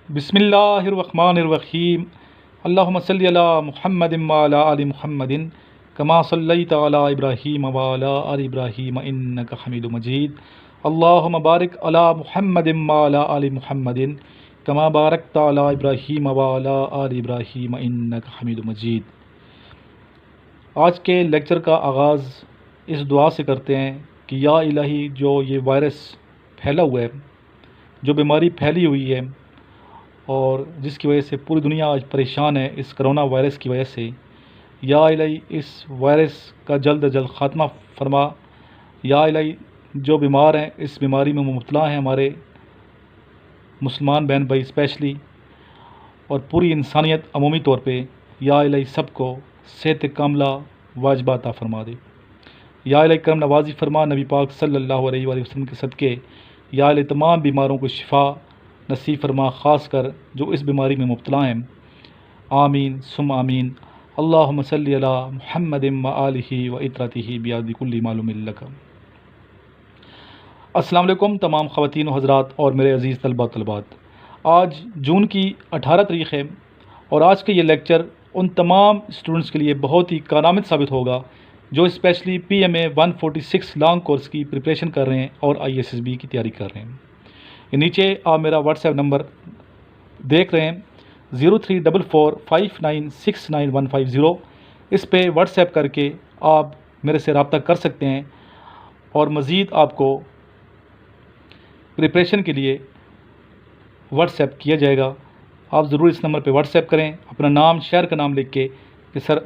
بسم اللہ الرحمن الرحیم اللہم صلی علی محمد وعلی آل محمد کما صلیت علی ابراہیم وعلی آل ابراہیم انک حمید مجید اللہم بارک علی محمد وعلی آل محمد کما بارکت علی ابراہیم وعلی آل ابراہیم انک حمید مجید۔ آج کے لیکچر کا آغاز اس دعا سے کرتے ہیں کہ یا الہی، جو یہ وائرس پھیلا ہوا ہے، جو بیماری پھیلی ہوئی ہے اور جس کی وجہ سے پوری دنیا آج پریشان ہے اس کرونا وائرس کی وجہ سے، یا الہی اس وائرس کا جلد از جلد خاتمہ فرما۔ یا الہی، جو بیمار ہیں، اس بیماری میں مبتلا ہیں ہمارے مسلمان بہن بھائی اسپیشلی، اور پوری انسانیت عمومی طور پہ، یا الہی سب کو صحت کاملہ واجبہ عطا فرما دے۔ یا الہی کرم نوازی فرما نبی پاک صلی اللہ علیہ وآلہ وسلم کے صدقے۔ یا الہی تمام بیماروں کو شفا نصیب فرما، خاص کر جو اس بیماری میں مبتلا ہیں۔ آمین ثم آمین۔ اللہم صلی علی محمد وآلہ وعطرتہ بعدد کل معلوم لک۔ السلام علیکم تمام خواتین و حضرات اور میرے عزیز طلباء طلبات۔ آج جون کی 18 تاریخ ہے اور آج کا یہ لیکچر ان تمام اسٹوڈنٹس کے لیے بہت ہی کارآمد ثابت ہوگا جو اسپیشلی پی ایم اے 146 لانگ کورس کی پریپریشن کر رہے ہیں اور آئی ایس ایس بی کی تیاری کر رہے ہیں۔ یہ نیچے آپ میرا واٹس ایپ نمبر دیکھ رہے ہیں 034459699150۔ اس پہ واٹس ایپ کر کے آپ میرے سے رابطہ کر سکتے ہیں اور مزید آپ کو پریپریشن کے لیے واٹس ایپ کیا جائے گا۔ آپ ضرور اس نمبر پہ واٹس ایپ کریں، اپنا نام، شہر کا نام لکھ کے کہ سر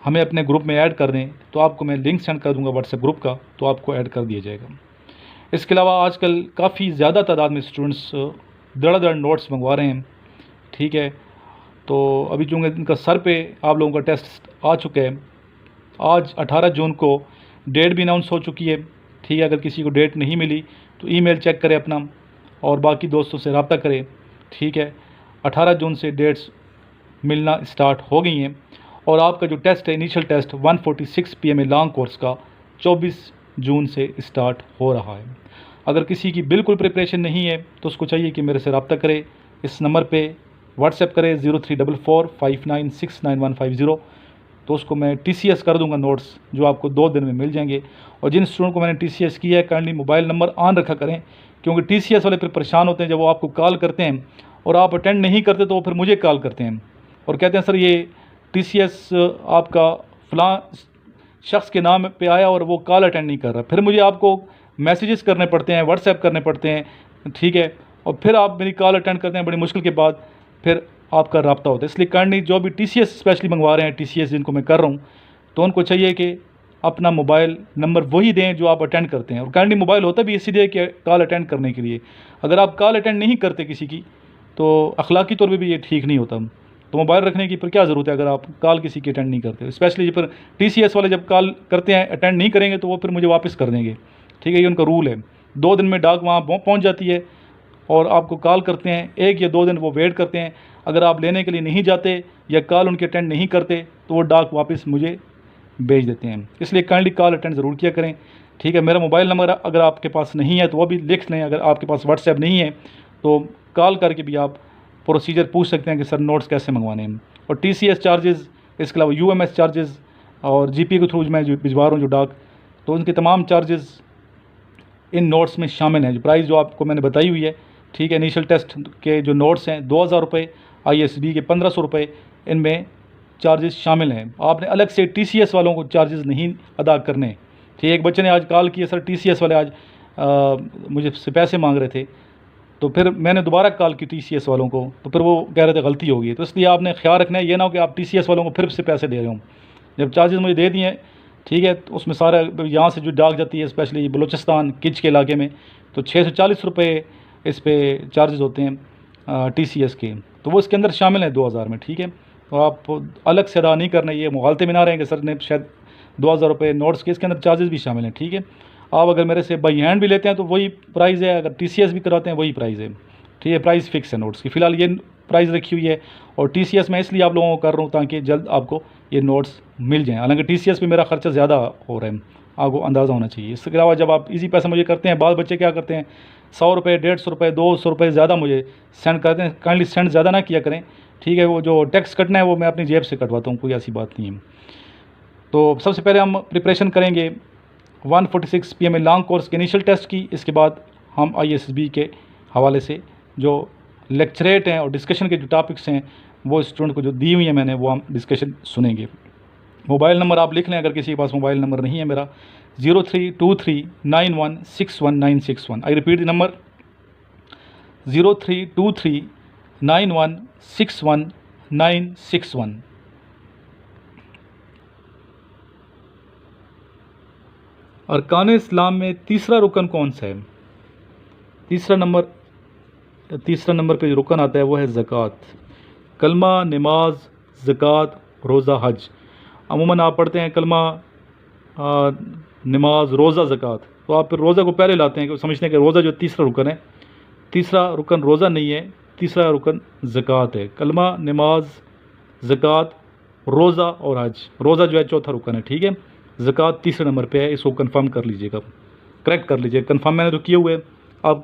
ہمیں اپنے گروپ میں ایڈ کر دیں، تو آپ کو میں لنک سینڈ کر دوں گا واٹس ایپ گروپ کا، تو آپ کو ایڈ کر دیا جائے گا۔ اس کے علاوہ آج کل کافی زیادہ تعداد میں اسٹوڈنٹس دڑ دڑ نوٹس منگوا رہے ہیں، ٹھیک ہے۔ تو ابھی چونکہ ان کا سر پہ آپ لوگوں کا ٹیسٹ آ چکا ہے، آج 18 جون کو ڈیٹ بھی اناؤنس ہو چکی ہے، ٹھیک ہے۔ اگر کسی کو ڈیٹ نہیں ملی تو ای میل چیک کرے اپنا اور باقی دوستوں سے رابطہ کرے، ٹھیک ہے۔ 18 جون سے ڈیٹس ملنا اسٹارٹ ہو گئی ہیں اور آپ کا جو ٹیسٹ ہے، initial test 146 P M A long course کا 24 جون سے اسٹارٹ ہو رہا ہے۔ اگر کسی کی بالکل پریپریشن نہیں ہے تو اس کو چاہیے کہ میرے سے رابطہ کرے، اس نمبر پہ واٹس ایپ کرے 034459699150، تو اس کو میں ٹی سی ایس کر دوں گا نوٹس، جو آپ کو 2 دن میں مل جائیں گے۔ اور جن اسٹوڈنٹ کو میں نے ٹی سی ایس کیا ہے، کائنڈلی موبائل نمبر آن رکھا کریں، کیونکہ ٹی سی ایس والے پھر پریشان ہوتے ہیں جب وہ آپ کو کال کرتے ہیں اور آپ اٹینڈ نہیں کرتے تو وہ پھر مجھے کال کرتے ہیں اور کہتے ہیں سر یہ ٹی سی ایس آپ کا فلاں شخص کے نام پہ آیا اور وہ کال اٹینڈ نہیں کر رہا۔ پھر مجھے آپ کو میسیجز کرنے پڑتے ہیں، واٹس ایپ کرنے پڑتے ہیں، ٹھیک ہے، اور پھر آپ میری کال اٹینڈ کرتے ہیں بڑی مشکل کے بعد، پھر آپ کا رابطہ ہوتا ہے۔ اس لیے کائنڈلی جو بھی ٹی سی ایس اسپیشلی منگوا رہے ہیں، ٹی سی ایس جن کو میں کر رہا ہوں، تو ان کو چاہیے کہ اپنا موبائل نمبر وہی دیں جو آپ اٹینڈ کرتے ہیں، اور کائنڈلی موبائل ہوتا بھی اسی لیے کہ کال اٹینڈ کرنے کے لیے۔ اگر آپ کال اٹینڈ نہیں کرتے کسی کی تو اخلاقی طور پہ بھی یہ ٹھیک نہیں ہوتا، تو موبائل رکھنے کی پھر کیا ضرورت ہے اگر آپ کال کسی کی اٹینڈ نہیں کرتے۔ اسپیشلی پھر ٹی سی ایس والے جب کال کرتے ہیں اٹینڈ نہیں کریں گے تو وہ پھر مجھے واپس کر دیں گے، ٹھیک ہے۔ یہ ان کا رول ہے، 2 دن میں ڈاک وہاں پہنچ جاتی ہے اور آپ کو کال کرتے ہیں، 1 یا 2 دن وہ ویٹ کرتے ہیں۔ اگر آپ لینے کے لیے نہیں جاتے یا کال ان کے اٹینڈ نہیں کرتے تو وہ ڈاک واپس مجھے بھیج دیتے ہیں۔ اس لیے کائنڈلی کال اٹینڈ ضرور کیا کریں، ٹھیک ہے۔ میرا موبائل نمبر اگر آپ کے پاس نہیں ہے تو وہ بھی لکھ لیں، اگر آپ کے پاس واٹس ایپ نہیں ہے تو کال کر کے بھی آپ پروسیجر پوچھ سکتے ہیں کہ سر نوٹس کیسے منگوانے ہیں۔ اور ٹی سی ایس چارجز، اس کے علاوہ یو ایم ایس چارجز اور جی پی کے تھرو میں جو بھجوا رہا ہوں جو ڈاک، تو ان کے تمام چارجز ان نوٹس میں شامل ہیں۔ جو پرائز جو آپ کو میں نے بتائی ہوئی ہے، ٹھیک ہے۔ انیشل ٹیسٹ کے جو نوٹس ہیں 2000 روپے، آئی ایس بی کے 1500 روپے، ان میں چارجز شامل ہیں۔ آپ نے الگ سے ٹی سی ایس والوں کو چارجز نہیں ادا کرنے، ٹھیک ہے۔ ایک بچے نے آج کال کیا، سر ٹی سی ایس والے آج مجھے سے پیسے مانگ رہے تھے، تو پھر میں نے دوبارہ کال کی ٹی سی ایس والوں کو، تو پھر وہ کہہ رہے تھے غلطی ہو گئی ہے۔ تو اس لیے آپ نے خیال رکھنا ہے، یہ نہ ہو کہ آپ ٹی سی ایس والوں کو پھر سے پیسے دے رہے ہوں۔ جب چارجز مجھے دے دیے، ٹھیک ہے، تو اس میں سارا یہاں سے جو ڈاک جاتی ہے اسپیشلی بلوچستان کچ کے علاقے میں، تو 640 روپے اس پہ چارجز ہوتے ہیں ٹی سی ایس کے، تو وہ اس کے اندر شامل ہیں 2000 میں، ٹھیک ہے۔ تو آپ الگ سے ادا نہیں کرنا، یہ مغالطے میں نہ رہیں کہ سر نے شاید 2000 روپے نوٹس کے، اس کے اندر چارجز بھی شامل ہیں، ٹھیک ہے۔ آپ اگر میرے سے بائی ہینڈ بھی لیتے ہیں تو وہی پرائز ہے، اگر ٹی سی ایس بھی کراتے ہیں وہی پرائز ہے، ٹھیک ہے۔ پرائز فکس ہے نوٹس کی، فی الحال یہ پرائز رکھی ہوئی ہے، اور ٹی سی ایس میں اس لیے آپ لوگوں کو کر رہا ہوں تاکہ جلد آپ کو یہ نوٹس مل جائیں۔ حالانکہ ٹی سی ایس پہ میرا خرچہ زیادہ ہو رہا ہے، آپ کو اندازہ ہونا چاہیے۔ اس کے علاوہ جب آپ ایزی پیسہ مجھے کرتے ہیں، بعض بچے کیا کرتے ہیں 100 روپے 150 روپے 200 روپے زیادہ مجھے سینڈ کرتے ہیں، کائنڈلی سینڈ زیادہ نہ کیا کریں، ٹھیک ہے؟ وہ جو ٹیکس کٹنا ہے وہ میں اپنی جیب سے کٹواتا ہوں، کوئی ایسی بات نہیں ہے۔ تو سب سے پہلے ہم پریپریشن کریں گے 146 PM میں لانگ کورس کے انیشل ٹیسٹ کی، اس کے بعد ہم ISSB کے حوالے سے جو لیکچریٹ ہیں اور ڈسکشن کے جو ٹاپکس ہیں وہ اسٹوڈنٹ کو جو دی ہوئی ہیں میں نے، وہ ہم ڈسکشن سنیں گے۔ موبائل نمبر آپ لکھ لیں اگر کسی کے پاس موبائل نمبر نہیں ہے میرا، 032391619161۔ I repeat the number 032391619161۔ ارکان اسلام میں تیسرا رکن کون سا ہے؟ تیسرا نمبر پہ جو رکن آتا ہے وہ ہے زکوٰۃ۔ کلمہ، نماز، زکوٰۃ، روزہ، حج۔ عموماً آپ پڑھتے ہیں کلمہ، نماز، روزہ، زکوٰۃ، تو آپ پھر روزہ کو پہلے لاتے ہیں کہ سمجھتے ہیں کہ روزہ جو تیسرا رکن ہے۔ تیسرا رکن روزہ نہیں ہے، تیسرا رکن زکوٰۃ ہے۔ کلمہ، نماز، زکوٰۃ، روزہ اور حج۔ روزہ جو ہے چوتھا رکن ہے، ٹھیک ہے؟ زکوٰۃ تیسرے نمبر پہ ہے، اس کو کنفرم کر لیجئے گا، کریکٹ کر لیجئے گا۔ کنفرم میں نے تو کیے ہوئے، آپ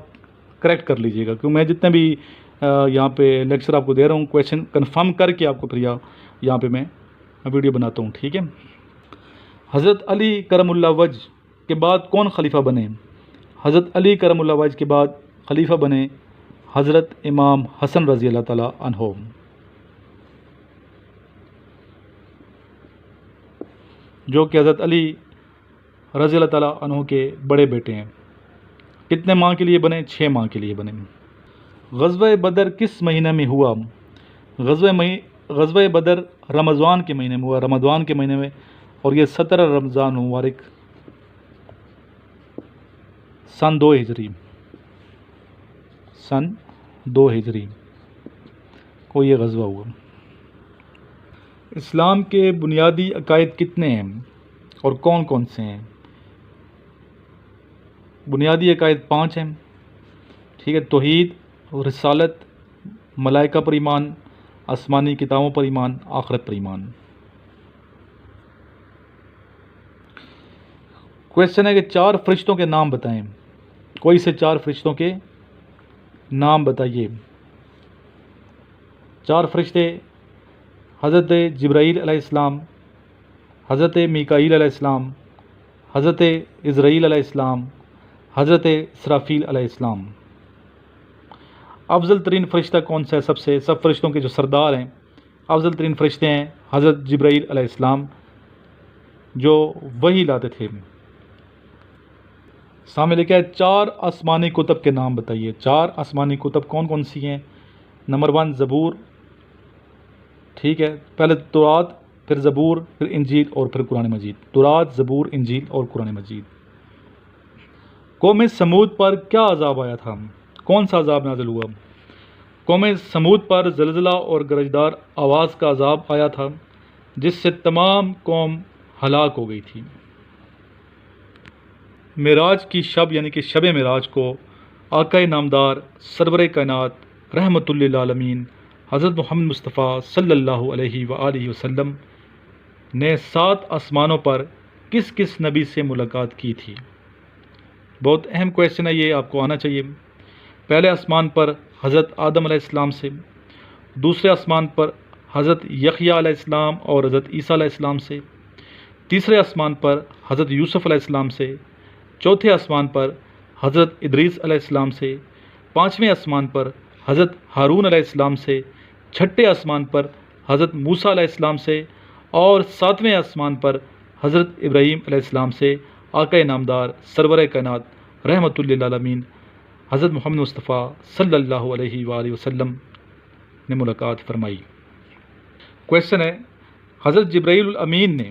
کریکٹ کر لیجئے گا، کیونکہ میں جتنے بھی یہاں پہ لیکچر آپ کو دے رہا ہوں کویشچن کنفرم کر کے آپ کو پھر یہاں پہ میں ویڈیو بناتا ہوں، ٹھیک ہے؟ حضرت علی کرم اللہ وجہ کے بعد کون خلیفہ بنے؟ حضرت علی کرم اللہ وجہ کے بعد خلیفہ بنے حضرت امام حسن رضی اللہ تعالیٰ عنہ، جو کہ حضرت علی رضی اللہ تعالیٰ عنہ کے بڑے بیٹے ہیں۔ کتنے ماہ کے لیے بنے؟ 6 ماہ کے لیے بنے۔ غزوہ بدر کس مہینے میں ہوا؟ غزوہ بدر رمضان کے مہینے میں ہوا، رمضان کے مہینے میں، اور یہ 17 رمضان مبارک سن 2 ہجری کو یہ غزوہ ہوا۔ اسلام کے بنیادی عقائد کتنے ہیں اور کون کون سے ہیں؟ بنیادی عقائد 5 ہیں، ٹھیک ہے؟ توحید، رسالت، ملائکہ پر ایمان، آسمانی کتابوں پر ایمان، آخرت پر ایمان۔ کویشچن ہے کہ 4 فرشتوں کے نام بتائیں، کوئی سے 4 فرشتوں کے نام بتائیے۔ 4 فرشتے: حضرت جبرائیل علیہ السلام، حضرت میکائیل علیہ السلام، حضرت عزرائیل علیہ السلام، حضرت اسرافیل علیہ السلام۔ افضل ترین فرشتہ کون سا ہے؟ سب فرشتوں کے جو سردار ہیں، افضل ترین فرشتے ہیں حضرت جبرائیل علیہ السلام، جو وحی لاتے تھے۔ سامنے لکھا ہے 4 آسمانی کتب کے نام بتائیے۔ 4 آسمانی کتب کون کون سی ہیں؟ نمبر 1 زبور، ٹھیک ہے؟ پہلے تورات، پھر زبور، پھر انجیل اور پھر قرآن مجید۔ تورات، زبور، انجیل اور قرآن مجید۔ قوم سمود پر کیا عذاب آیا تھا؟ کون سا عذاب نازل ہوا؟ قوم سمود پر زلزلہ اور گرجدار آواز کا عذاب آیا تھا، جس سے تمام قوم ہلاک ہو گئی تھی۔ معراج کی شب یعنی کہ شب معراج کو آقا نامدار سرور کائنات رحمۃ للعالمین حضرت محمد مصطفیٰ صلی اللہ علیہ وآلہ وسلم نے 7 آسمانوں پر کس کس نبی سے ملاقات کی تھی؟ بہت اہم کویشچن ہے، یہ آپ کو آنا چاہیے۔ پہلے آسمان پر حضرت آدم علیہ السلام سے، دوسرے آسمان پر حضرت یحییٰ علیہ السلام اور حضرت عیسیٰ علیہ السلام سے، تیسرے آسمان پر حضرت یوسف علیہ السلام سے، چوتھے آسمان پر حضرت ادریس علیہ السلام سے، 5ویں آسمان پر حضرت ہارون علیہ السلام سے، 6ٹھے آسمان پر حضرت موسیٰ علیہ السلام سے، اور 7ویں آسمان پر حضرت ابراہیم علیہ السلام سے آقا نامدار سرور کائنات رحمۃ للعالمین حضرت محمد مصطفیٰ صلی اللہ علیہ وآلہ وسلم نے ملاقات فرمائی۔ کویشچن ہے، حضرت جبرائیل الامین نے،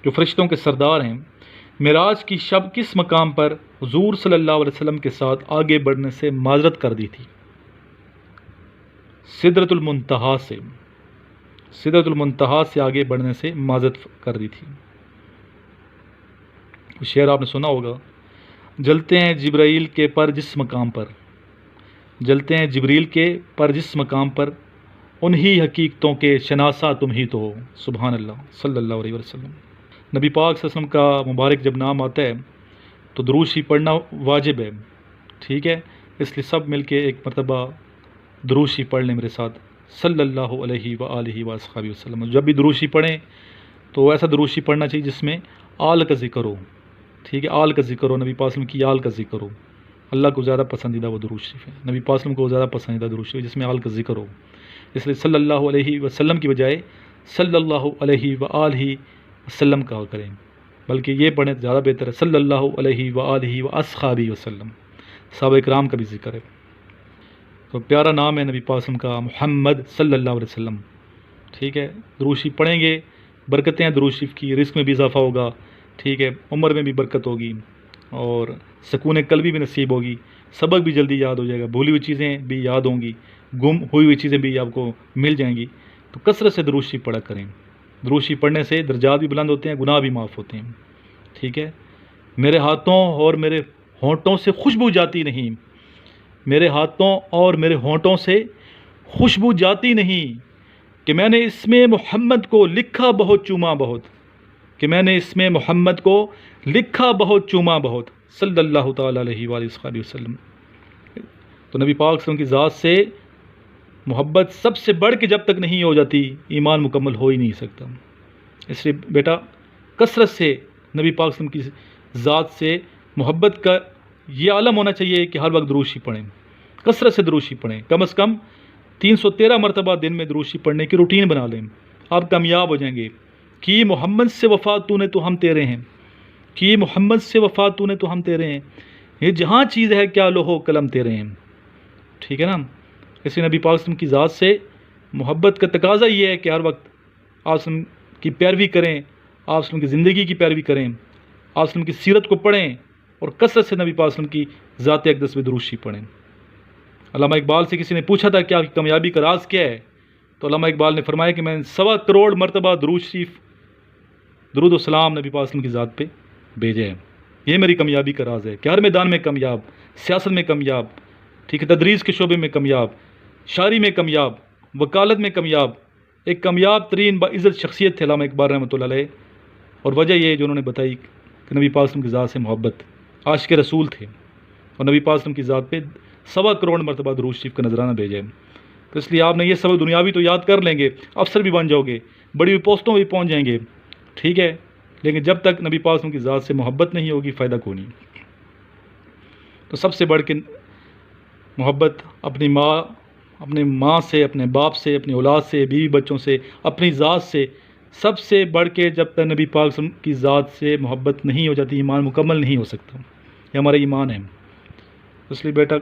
جو فرشتوں کے سردار ہیں، معراج کی شب کس مقام پر حضور صلی اللہ علیہ وسلم کے ساتھ آگے بڑھنے سے معذرت کر دی تھی؟ سدرۃ المنتہا سے، سدرۃ المنتہا سے آگے بڑھنے سے معذرت کر دی تھی۔ شعر آپ نے سنا ہوگا، جلتے ہیں جبرائیل کے پر جس مقام پر، جلتے ہیں جبریل کے پر جس مقام پر، انہی حقیقتوں کے شناسہ تم ہی تو ہو، سبحان اللہ صلی اللہ علیہ وسلم۔ نبی پاک صلی اللہ علیہ وسلم کا مبارک جب نام آتا ہے تو درود شریف پڑھنا واجب ہے، ٹھیک ہے؟ اس لیے سب مل کے ایک مرتبہ درود شریف پڑھ لیں میرے ساتھ، صلی اللہ علیہ وآلہ وصحبہ وسلم۔ جب بھی درود شریف پڑھیں تو ایسا درود شریف پڑھنا چاہیے جس میں آل کا ذکر ہو، ٹھیک ہے؟ آل کا ذکر ہو، نبی پاک صلی اللہ علیہ وسلم کی آل کا ذکر ہو۔ اللہ کو زیادہ پسندیدہ وہ درود شریف ہے، نبی پاک صلی اللہ علیہ وسلم کو زیادہ پسندیدہ درود شریف ہے جس میں آل کا ذکر ہو۔ اس لیے صلی اللہ علیہ وسلم کی بجائے صلی اللہ علیہ وآلہ وسلم کہا کریں، بلکہ یہ پڑھیں تو زیادہ بہتر ہے، صلی اللہ علیہ وآلہ واصحابہ وسلم۔ صحابہ اکرام کا بھی ذکر ہے، تو پیارا نام ہے نبی پاک صلی اللہ علیہ وسلم کا، محمد صلی اللہ علیہ وسلم، ٹھیک ہے؟ درود شریف پڑھیں گے، برکتیں ہیں درود شریف کی، رزق میں بھی اضافہ ہوگا، ٹھیک ہے؟ عمر میں بھی برکت ہوگی اور سکون قلبی بھی نصیب ہوگی، سبق بھی جلدی یاد ہو جائے گا، بھولی ہوئی چیزیں بھی یاد ہوں گی، گم ہوئی ہوئی چیزیں بھی آپ کو مل جائیں گی۔ تو کثرت سے درود شریف پڑھا کریں، درود شریف پڑھنے سے درجات بھی بلند ہوتے ہیں، گناہ بھی معاف ہوتے ہیں، ٹھیک ہے؟ میرے ہاتھوں اور میرے ہونٹوں سے خوشبو جاتی نہیں، میرے ہاتھوں اور میرے ہونٹوں سے خوشبو جاتی نہیں کہ میں نے اس میں محمد کو لکھا بہت چوما بہت، کہ میں نے اس میں محمد کو لکھا بہت چوما بہت، صلی اللہ تعالیٰ علیہ وآلہ وسلم۔ تو نبی پاک صلی اللہ علیہ وسلم کی ذات سے محبت سب سے بڑھ کے جب تک نہیں ہو جاتی ایمان مکمل ہو ہی نہیں سکتا۔ اس لیے بیٹا کثرت سے نبی پاک صلی اللہ علیہ وسلم کی ذات سے محبت کا یہ عالم ہونا چاہیے کہ ہر وقت درود شریف پڑھیں، کثرت سے درود شریف پڑھیں، کم از کم 313 مرتبہ دن میں درود شریف پڑھنے کی روٹین بنا لیں، آپ کامیاب ہو جائیں گے۔ کہ محمد سے وفا تو نے تو ہم تیرے ہیں، کہ محمد سے وفا تو نے تو ہم تیرے ہیں، یہ جہاں چیز ہے کیا لوح و قلم تیرے ہیں، ٹھیک ہے نا؟ اس لیے نبی پاک صلی اللہ علیہ وسلم کی ذات سے محبت کا تقاضا یہ ہے کہ ہر وقت آپ صلی اللہ علیہ وسلم کی پیروی کریں، آپ صلی اللہ علیہ وسلم کی زندگی کی پیروی کریں، آپ صلی اللہ علیہ وسلم کی سیرت کو پڑھیں اور کثرت سے نبی پاک صلی اللہ علیہ وسلم کی ذات اقدس پہ درود شریف پڑھیں۔ علامہ اقبال سے کسی نے پوچھا تھا کہ آپ کی کامیابی کا راز کیا ہے، تو علامہ اقبال نے فرمایا کہ میں 1.25 کروڑ مرتبہ درود شریف، درود و سلام نبی پاک صلی اللہ علیہ وسلم کی ذات پہ بھیجے ہیں، یہ میری کامیابی کا راز ہے کہ ہر میدان میں کامیاب، سیاست میں کامیاب، ٹھیک ہے؟ تدریس کے شعبے میں کامیاب، شاعری میں کامیاب، وکالت میں کامیاب، ایک کامیاب ترین باعزت شخصیت تھے علامہ اقبال رحمۃ اللہ علیہ، اور وجہ یہ جو انہوں نے بتائی کہ نبی پاک صلی اللہ علیہ وسلم کی ذات سے محبت، عاشق رسول تھے اور نبی پاک صلی اللہ علیہ وسلم کی ذات پہ 1.25 کروڑ مرتبہ درود شریف کا نذرانہ بھیجے۔ تو اس لیے آپ نے یہ سبق دنیاوی تو یاد کر لیں گے، افسر بھی بن جاؤ گے، بڑی ہوئی پوسٹوں بھی پہنچ جائیں گے، ٹھیک ہے؟ لیکن جب تک نبی پاک صلی اللہ علیہ وسلم کی ذات سے محبت نہیں ہوگی فائدہ کوئی نہیں۔ تو سب سے بڑھ کے محبت اپنی ماں سے، اپنے باپ سے، اپنی اولاد سے، بیوی بچوں سے، اپنی ذات سے، سب سے بڑھ کے جب تک نبی پاک صلی اللہ علیہ وسلم کی ذات سے محبت نہیں ہو جاتی ایمان مکمل نہیں ہو سکتا، یہ ہمارا ایمان ہے۔ اس لیے بیٹا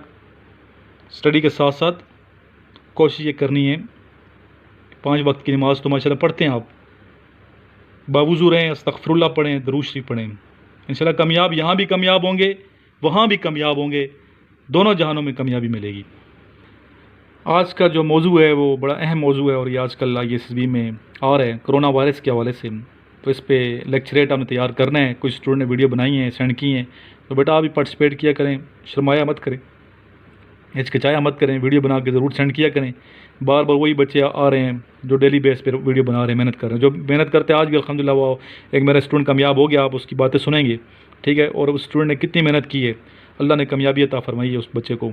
اسٹڈی کے ساتھ ساتھ کوشش یہ کرنی ہے، 5 وقت کی نماز تو ماشاءاللہ پڑھتے ہیں آپ، باوضو رہیں، استغفر اللہ پڑھیں، درود شریف پڑھیں، انشاءاللہ کامیاب یہاں بھی کامیاب ہوں گے، وہاں بھی کامیاب ہوں گے، دونوں جہانوں میں کامیابی ملے گی۔ آج کا جو موضوع ہے وہ بڑا اہم موضوع ہے اور یہ آج کل ISSB میں آ رہا ہے کرونا وائرس کے حوالے سے، تو اس پہ لیکچریٹ آپ نے تیار کرنا ہے، کچھ اسٹوڈنٹ نے ویڈیو بنائی ہیں، سینڈ کی ہیں، تو بیٹا آپ بھی پارٹیسپیٹ کیا کریں، شرمایا مت کریں، ہچکچایا مت کریں، ویڈیو بنا کے ضرور سینڈ کیا کریں۔ بار بار وہی بچے آ رہے ہیں جو ڈیلی بیس پہ ویڈیو بنا رہے ہیں، محنت کر رہے ہیں، جو محنت کرتے ہیں آج بھی الحمدللہ وہ ایک میرا اسٹوڈنٹ کامیاب ہو گیا، آپ اس کی باتیں سنیں گے، ٹھیک ہے؟ اور اس اسٹوڈنٹ نے کتنی محنت کی ہے، اللہ نے کامیابی عطا فرمائی ہے اس بچے کو،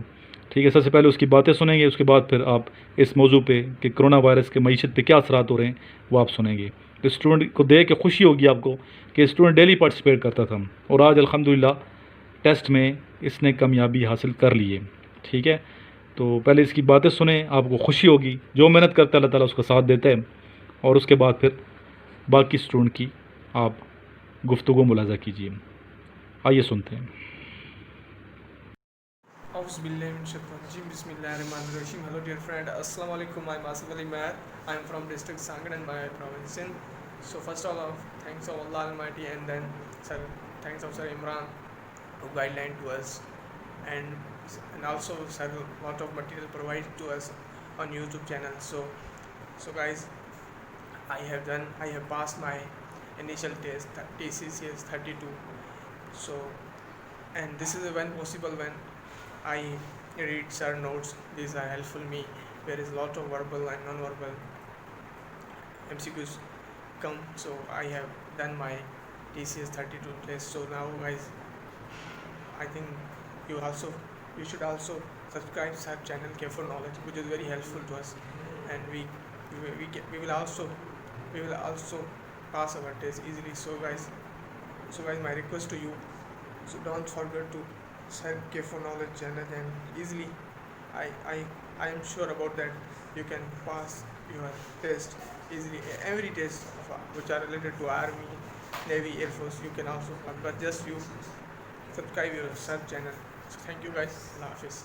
ٹھیک ہے؟ سب سے پہلے اس کی باتیں سنیں گے، اس کے بعد پھر آپ اس موضوع پہ کہ کرونا وائرس کے معیشت پہ کیا اثرات ہو رہے ہیں وہ آپ سنیں گے۔ تو اسٹوڈنٹ کو دیکھ کے خوشی ہوگی آپ کو کہ اسٹوڈنٹ ڈیلی پارٹیسپیٹ کرتا تھا اور آج الحمدللہ ٹیسٹ میں اس نے کامیابی حاصل کر لی ہے، ٹھیک ہے؟ تو پہلے اس کی باتیں سنیں، آپ کو خوشی ہوگی، جو محنت کرتا ہے اللہ تعالیٰ اس کا ساتھ دیتا ہے، اور اس کے بعد پھر باقی اسٹوڈنٹ کی آپ گفتگو ملاحظہ کیجیے۔ آئیے سنتے ہیں۔ اعوذ باللہ من الشیطان الرجیم، بسم اللہ الرحمن الرحیم۔ Hello dear friend, Assalamu alaikum. I'm Asif Ali Maher. I'm from district Sangadan and my province Sindh. So first of all, thanks of Allah Almighty, and then thanks of Sir Imran who guideline to us, and also Sir lot of material provided to us on YouTube channel. So guys, I have passed my initial test TCCS 32. So, and this is when possible when I read sir notes. These are helpful me. There is lot of verbal and non-verbal MCQs come. So I have done my TCS 32 place. So now guys, I think you should also subscribe to our channel Care for Knowledge, which is very helpful to us, and we will also pass our test easily. So guys, my request to you, so don't forget to subscribe Care for Knowledge channel, and easily I am sure about that you can pass your test easily. Every test which are related to Army, Navy, Air Force, you can also pass, but just you subscribe your sub channel. So thank you guys. Allah Hafiz.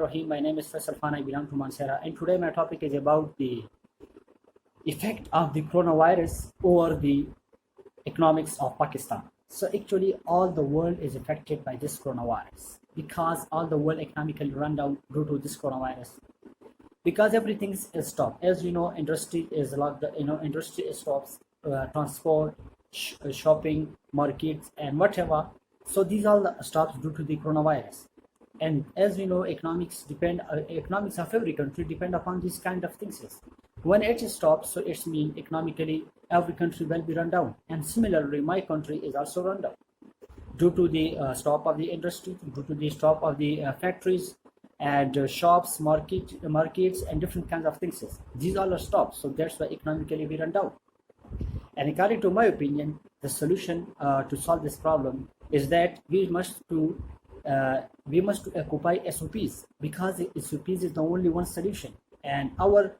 Rahim. My name is Faisal Khan. I belong to Mansehra, and today my topic is about the effect of the coronavirus over the economics of Pakistan. So actually, all the world is affected by this coronavirus, because all the world economically run down due to this coronavirus. Because everything is stopped. As you know, industry is locked. Industry stops, transport, shopping, markets, and whatever. So these all the stops due to the coronavirus. And as we know, economics of every country depend upon these kind of things. When it stops, so it means economically every country will be run down. And similarly, my country is also run down due to the stop of the industry, due to the stop of the factories and shops, markets, and different kinds of things. These all are stopped, so that's why economically we run down. And according to my opinion, the solution to solve this problem is that we must occupy SOPs, because SOPs is the only one solution. And our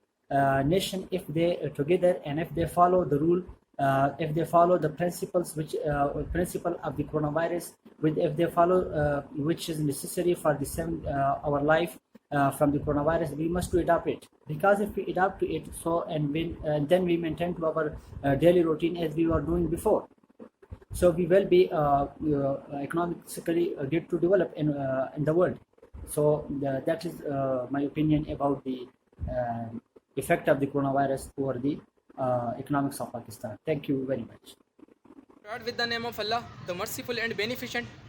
nation, if they together and if they follow the rule, if they follow the principles which principle of the coronavirus, if they follow which is necessary for our life from the coronavirus, we must to adopt it. Because if we adapt to it, so and then we maintain to our daily routine as we were doing before. So we will be economically get to develop in the world. So that is my opinion about the effect of the coronavirus over the economics of Pakistan. Thank you very much. Start with the name of Allah, the merciful and beneficent.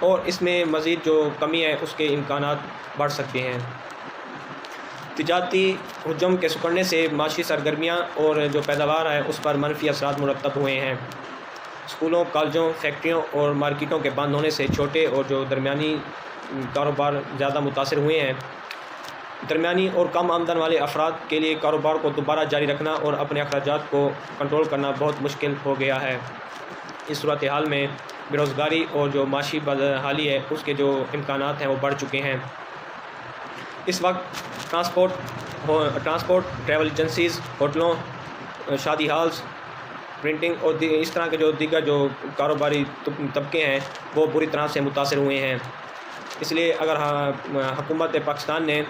اور اس میں مزید جو کمی ہے اس کے امکانات بڑھ سکتے ہیں۔ تجارتی حجم کے سکڑنے سے معاشی سرگرمیاں اور جو پیداوار ہے اس پر منفی اثرات مرتب ہوئے ہیں۔ اسکولوں، کالجوں، فیکٹریوں اور مارکیٹوں کے بند ہونے سے چھوٹے اور جو درمیانی کاروبار زیادہ متاثر ہوئے ہیں۔ درمیانی اور کم آمدن والے افراد کے لیے کاروبار کو دوبارہ جاری رکھنا اور اپنے اخراجات کو کنٹرول کرنا بہت مشکل ہو گیا ہے۔ اس صورتحال میں بے روزگاری اور جو معاشی بدحالی ہے اس کے جو امکانات ہیں وہ بڑھ چکے ہیں۔ اس وقت ٹرانسپورٹ، ٹریول ایجنسیز، ہوٹلوں، شادی ہالز، پرنٹنگ اور اس طرح کے جو دیگر جو کاروباری طبقے ہیں وہ بری طرح سے متاثر ہوئے ہیں۔ اس لیے اگر حکومت پاکستان نے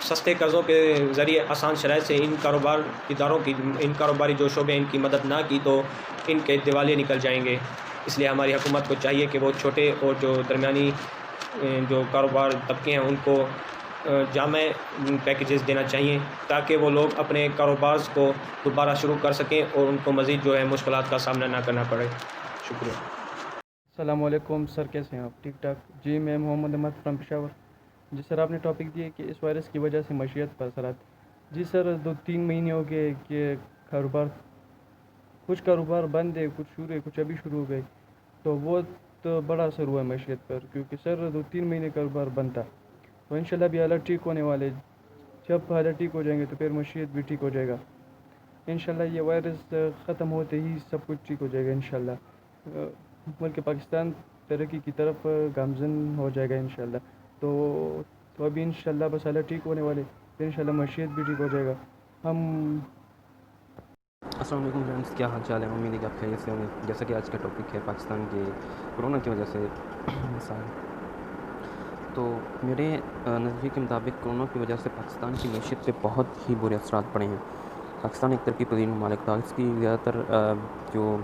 سستے قرضوں کے ذریعے آسان شرائط سے ان کاروباری جو شعبے ان کی مدد نہ کی تو ان کے دیوالیے نکل جائیں گے۔ اس لیے ہماری حکومت کو چاہیے کہ وہ چھوٹے اور جو درمیانی جو کاروبار طبقے ہیں ان کو جامع پیکیجز دینا چاہیے تاکہ وہ لوگ اپنے کاروبار کو دوبارہ شروع کر سکیں اور ان کو مزید جو ہے مشکلات کا سامنا نہ کرنا پڑے۔ شکریہ۔ السلام علیکم سر، کیسے ہیں آپ؟ ٹھیک ٹھاک جی۔ میں محمد احمد فرام پشاور۔ جی سر، آپ نے ٹاپک دیا کہ اس وائرس کی وجہ سے معیشت پر اثرات۔ جی سر، 2-3 مہینے ہو گئے کہ کچھ کاروبار بند ہے، کچھ شروع ہے، کچھ ابھی شروع ہو گئے، تو بہت بڑا اثر ہوا ہے معیشت پر، کیونکہ سر 2-3 مہینے کاروبار بند تھا۔ تو انشاءاللہ ابھی حالات ٹھیک ہونے والے، جب حالات ٹھیک ہو جائیں گے تو پھر معیشت بھی ٹھیک ہو جائے گا انشاءاللہ۔ یہ وائرس ختم ہوتے ہی سب کچھ ٹھیک ہو جائے گا انشاءاللہ۔ ملک پاکستان ترقی کی طرف گامزن ہو جائے گا انشاءاللہ۔ تو ابھی انشاءاللہ بس حالات ٹھیک ہونے والے، پھر انشاءاللہ معیشت بھی ٹھیک ہو جائے گا۔ السلام علیکم فرینڈس، کیا حال چال ہے؟ امید ہے کہ آپ خیریت سے ہوں گے۔ جیسا کہ آج کا ٹاپک ہے پاکستان کے کرونا کی وجہ سے مسائل، تو میرے نظریے کے مطابق کرونا کی وجہ سے پاکستان کی معیشت پہ بہت ہی برے اثرات پڑے ہیں۔ پاکستان ایک ترقی پذیر ممالک تھا، اس کی زیادہ تر جو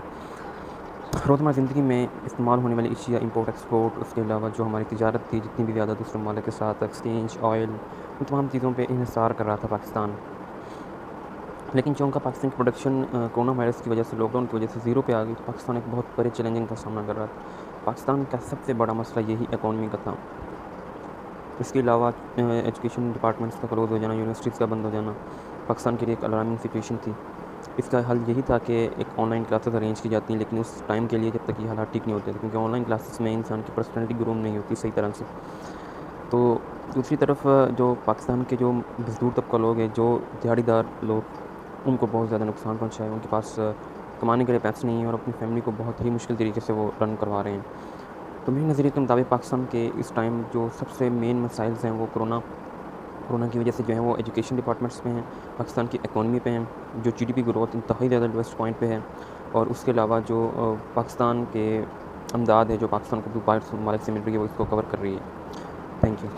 روزمرہ زندگی میں استعمال ہونے والی اشیاء، امپورٹ ایکسپورٹ، اس کے علاوہ جو ہماری تجارت تھی جتنی بھی زیادہ دوسرے ممالک کے ساتھ، ایکسچینج، آئل، ان تمام چیزوں پہ انحصار کر رہا تھا پاکستان۔ لیکن چونکہ پاکستان کی پروڈکشن کرونا وائرس کی وجہ سے، لاک ڈاؤن کی وجہ سے زیرو پہ آ گئی، تو پاکستان ایک بہت بڑے چیلنجنگ کا سامنا کر رہا تھا۔ پاکستان کا سب سے بڑا مسئلہ یہی اکانومی کا تھا۔ اس کے علاوہ ایجوکیشن ڈپارٹمنٹس کا کلوز ہو جانا، یونیورسٹیز کا بند ہو جانا پاکستان کے لیے ایک الارمنگ سچویشن تھی۔ اس کا حل یہی تھا کہ ایک آن لائن کلاسز ارینج کی جاتی ہیں، لیکن اس ٹائم کے لیے جب تک یہ حالات ٹھیک نہیں ہوتے تھے، کیونکہ آن لائن کلاسز میں انسان کی پرسنالٹی گروم نہیں ہوتی صحیح طرح سے۔ تو دوسری طرف جو پاکستان کے جو مزدور طبقہ لوگ ہیں، جو دیہڑی دار لوگ، ان کو بہت زیادہ نقصان پہنچا ہے۔ ان کے پاس کمانے کے لیے پیسے نہیں ہیں اور اپنی فیملی کو بہت ہی مشکل طریقے سے وہ رن کروا رہے ہیں۔ تو میرے نظریے کے مطابق پاکستان کے اس ٹائم جو سب سے مین مسائلز ہیں وہ کرونا کی وجہ سے جو ہیں وہ ایجوکیشن ڈپارٹمنٹس پہ ہیں، پاکستان کی اکانومی پہ ہیں، جو جی ڈی پی گروتھ انتہائی زیادہ لویسٹ پوائنٹ پہ ہے، اور اس کے علاوہ جو پاکستان کے امداد ہے جو پاکستان کو باہر ممالک سے مل رہی ہے وہ اس کو کور کر رہی ہے۔ Thank you.